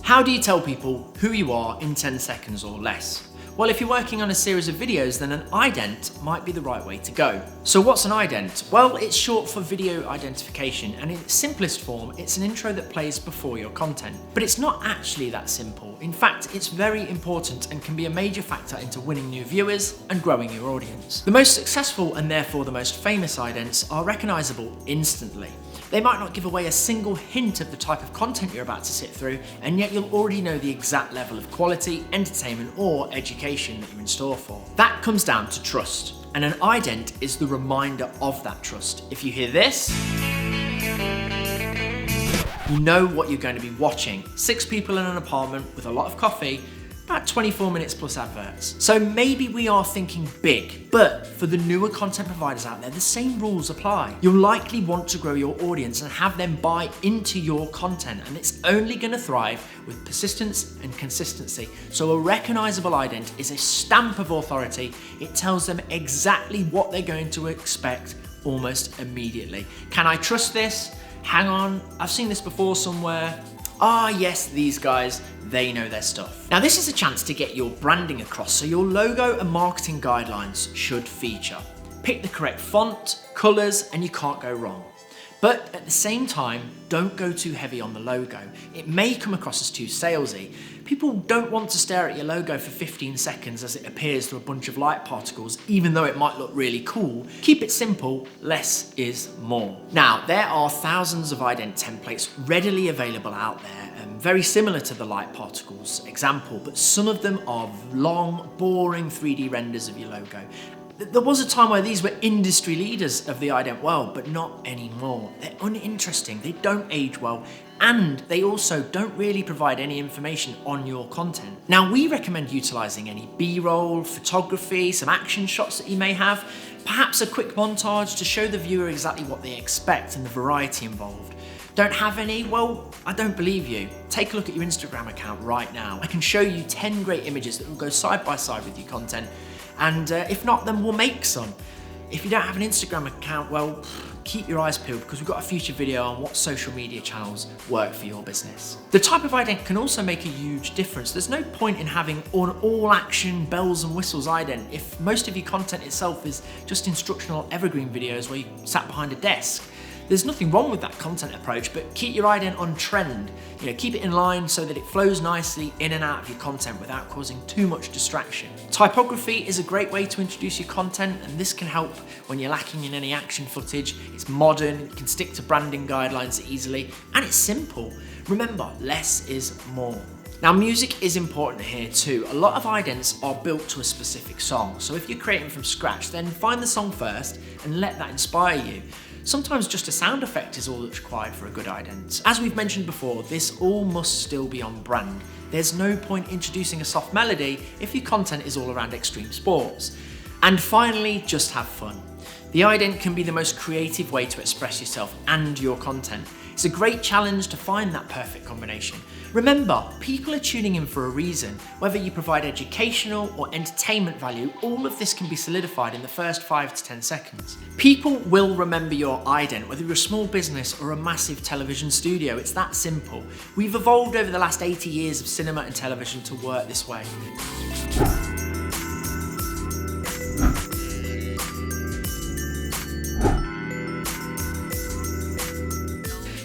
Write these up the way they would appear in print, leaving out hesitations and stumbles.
How do you tell people who you are in 10 seconds or less? Well, if you're working on a series of videos, then an ident might be the right way to go. So what's an ident? Well, it's short for video identification, and in its simplest form, it's an intro that plays before your content. But it's not actually that simple. In fact, it's very important and can be a major factor into winning new viewers and growing your audience. The most successful and therefore the most famous idents are recognizable instantly. They might not give away a single hint of the type of content you're about to sit through, and yet you'll already know the exact level of quality, entertainment, or education that you're in store for. That comes down to trust, and an ident is the reminder of that trust. If you hear this, you know what you're going to be watching. 6 people in an apartment with a lot of coffee, about 24 minutes plus adverts. So maybe we are thinking big, but for the newer content providers out there, the same rules apply. You'll likely want to grow your audience and have them buy into your content, and it's only going to thrive with persistence and consistency. So a recognizable ident is a stamp of authority. It tells them exactly what they're going to expect almost immediately. Can I trust this? Hang on, I've seen this before somewhere. Ah, yes, these guys, they know their stuff. Now, this is a chance to get your branding across, so your logo and marketing guidelines should feature. Pick the correct font, colors, and you can't go wrong. But at the same time, don't go too heavy on the logo. It may come across as too salesy. People don't want to stare at your logo for 15 seconds as it appears through a bunch of light particles, even though it might look really cool. Keep it simple, less is more. Now, there are thousands of ident templates readily available out there, very similar to the light particles example, but some of them are long, boring 3D renders of your logo. There was a time where these were industry leaders of the ident world, but not anymore. They're uninteresting, they don't age well, and they also don't really provide any information on your content. Now, we recommend utilizing any B-roll, photography, some action shots that you may have, perhaps a quick montage to show the viewer exactly what they expect and the variety involved. Don't have any? Well, I don't believe you. Take a look at your Instagram account right now. I can show you 10 great images that will go side by side with your content. And if not, then we'll make some. If you don't have an Instagram account, well, keep your eyes peeled because we've got a future video on what social media channels work for your business. The type of ident can also make a huge difference. There's no point in having an all-action bells and whistles ident if most of your content itself is just instructional evergreen videos where you sat behind a desk. There's nothing wrong with that content approach, but keep your ident on trend. Keep it in line so that it flows nicely in and out of your content without causing too much distraction. Typography is a great way to introduce your content, and this can help when you're lacking in any action footage. It's modern, it can stick to branding guidelines easily, and it's simple. Remember, less is more. Now, music is important here too. A lot of idents are built to a specific song, so if you're creating from scratch, then find the song first and let that inspire you. Sometimes just a sound effect is all that's required for a good ident. As we've mentioned before, this all must still be on brand. There's no point introducing a soft melody if your content is all around extreme sports. And finally, just have fun. The ident can be the most creative way to express yourself and your content. It's a great challenge to find that perfect combination. Remember, people are tuning in for a reason. Whether you provide educational or entertainment value, all of this can be solidified in the first 5 to 10 seconds. People will remember your ident, whether you're a small business or a massive television studio. It's that simple. We've evolved over the last 80 years of cinema and television to work this way.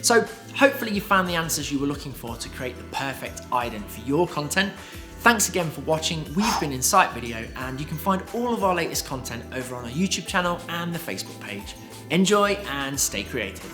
So hopefully you found the answers you were looking for to create the perfect ident for your content. Thanks again for watching. We've been Incite Video, and you can find all of our latest content over on our YouTube channel and the Facebook page. Enjoy and stay creative.